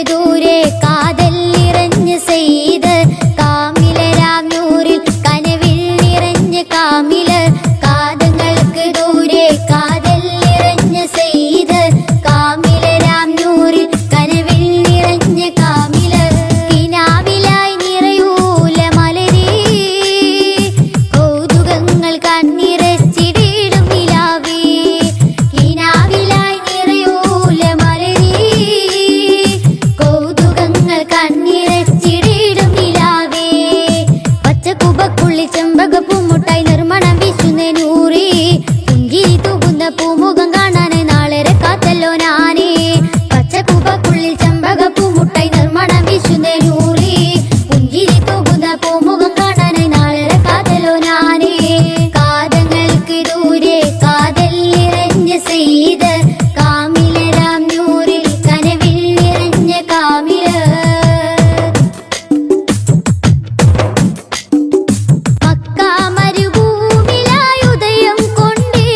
ദൂരെ കാതൽ നിറഞ്ഞ് സെയ്ത് കാമിലരാം നൂറിൽ കനവിൽ നിറഞ്ഞ് കാമില് കാതങ്ങൾക്ക് ദൂരെ കാതൽ നിറഞ്ഞ് സെയ്ത് കാമിലരാം നൂറിൽ കനവിൽ നിറഞ്ഞ് കാമില് കിനാവിലായി നിറയൂല മലരേ കൗതുകങ്ങൾ കണ്ണിറച്ചിടിടും നിലാവേ കിനാവിലായി നിറയൂല മലരേ കൗതുകങ്ങൾ കണ്ണിറച്ചിടിടും നിലാവേ പച്ചക്കുബക്കുള്ളിൽ ചെമ്പകപ്പൂമുട്ടായി നിർമ്മണം വീശുന്ന നൂറേ പുഞ്ചിരി തൂകുന്ന പൂമുഖം കാണാനായി നാളേറെ കാത്തല്ലോ ഞാനേ പച്ചക്കുബക്കുള്ളിൽ ചെമ്പകപ്പൂമുട്ടായി നിർമ്മണം വീശുന്ന നൂറേ പുഞ്ചിരി തൂകുന്ന പൂമുഖം കാണാനായി നാളേറെ കാത്തല്ലോ ഞാനേ കാതങ്ങൾക്ക് ദൂരെ കാതൽ നിറഞ്ഞ് സെയ്ത് കാമിലരാം നൂറിൽ കനവിൽ നിറഞ്ഞ കാമില് മക്കാ മരുഭൂമിലായി ഉദയം കൊണ്ടേ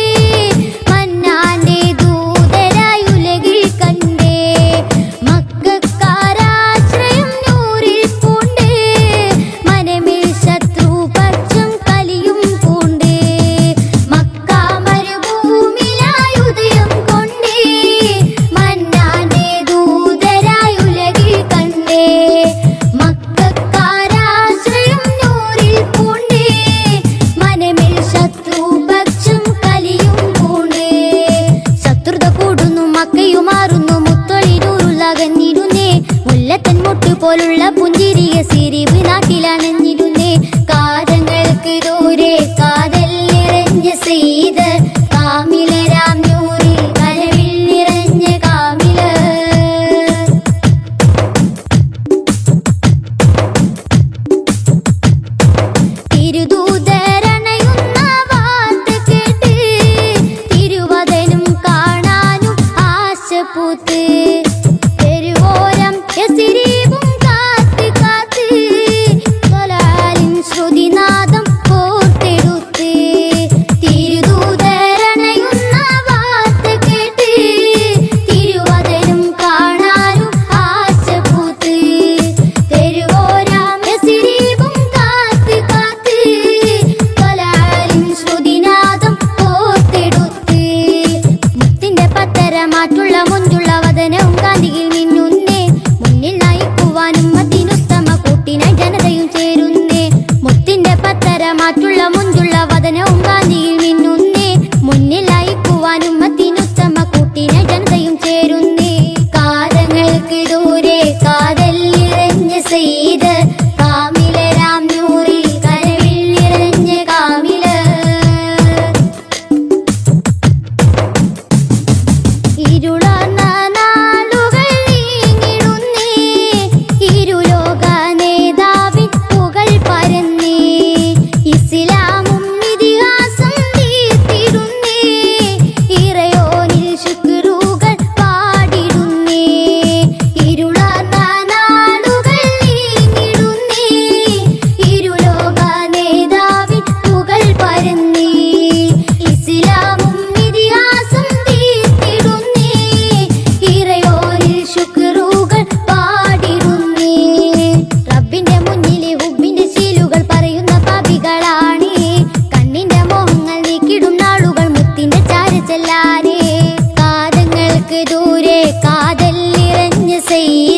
മന്നാന്റെ ദൂതരായി ഉലകിൽ കണ്ടേ മക്കക്കാരാശ്രയം നൂറിൽ പൂണ്ടേ മനമിൽ ശത്രു പക്ഷം കലിയും പൂണ്ടേ മക്കാ മരുഭൂമിലായി ഉദയം കൊണ്ടേ മന്നാന്റെ ദൂതരായി ഉലകിൽ കണ്ടേ മക്കക്കാരാശ്രയം നൂറിൽ പൂണ്ടേ മനമിൽ ശത്രു പക്ഷം കലിയും പൂണ്ടേ ശത്രുത കൂടുന്നു മക്കയും മാറുന്നു മുത്തൊളിരൂറുള്ളകന്നിരുന്നേ മുല്ലത്തൻ മുട്ട് പോലുള്ള പുഞ്ചിരിയ സിരിവ് നാട്ടിലണഞ്ഞിരുന്നേ കാതങ്ങൾക്ക് ദൂരെ കാതൽ നിറഞ്ഞ് സെയ്ത് കാമിലരാം നൂറിൽ കനവിൽ നിറഞ്ഞ കാമില് തിരുദൂതരണയുന്ന വാർത്ത കേട്ട് തിരുവദനം കാണാനും ആശപൂത്ത് തെരുവോരം യസിരീബും കാത്ത് കാത്ത് തൊലാലിൻ ശ്രുതിനാദം കോർത്തെടുത്ത് തിരുദൂതരണയുന്ന വാർത്ത കേട്ട് തിരുവദനം കാണാനും ആശപൂത്ത് തെരുവോരം യസിരീബും കാത്ത് കാത്ത് തൊലാലിൻ ശ്രുതിനാദം കോർത്തെടുത്ത് മുത്തിന്റെ പത്തരമാറ്റുള്ള മുഞ്ചുള്ള വദനവും കാന്തിയിൽ മിന്നുന്നേ മുന്നിൽ നയിക്കുവാനും മത്തിനുത്തമ കൂട്ടിനായി ജനതയും ചേരുന്നേ മുത്തിന്റെ പത്തരമാറ്റുള്ള മുഞ്ചുള്ള വദനവും കാന്തിയിൽ മിന്നുന്നേ മുന്നിൽ നയിക്കുവാനും മത്തിനുത്തമ കൂട്ടിനായി ജനതയും ചേരുന്നേ കാതങ്ങൾക്ക് ദൂരെ കാതൽ നിറഞ്ഞ് സെയ്ത് കാമിലരാം നൂറിൽ കനവിൽ നിറഞ്ഞ കാമില് ഇരുളാർന്ന നാളുകൾ നീങ്ങിടുന്നേ ഇരുലോക നേതാവിൻ പുകൾ പരന്നേ ഇസ്ലാമും ഇതിഹാസം തീർത്തിടുന്നേ ഇറയോനിൽ ശുക്രുകൾ പാടിടുന്നേ ഇരുളാർന്ന നാളുകൾ നീങ്ങിടുന്നേ ഇരുലോക നേതാവിൻ പുകൾ പരന്നേ ഇസ്ലാമും ഇതിഹാസം തീർത്തിടുന്നേ ഇറയോനിൽ ശുക്രുകൾ പാടിടുന്നേ റബ്ബിന്റെ മുന്നിലെ ഹുബിന്റെ ശീലുകൾ പറയുന്ന പാപികളാണേ കണ്ണിന്റെ മോഹങ്ങൾ നീക്കിടും നാളുകൾ മുത്തിന്റെ ചാര ചെല്ലാനേ കാതങ്ങൾക്ക് ദൂരെ കാതൽ നിറഞ്ഞ് സെയ്ത്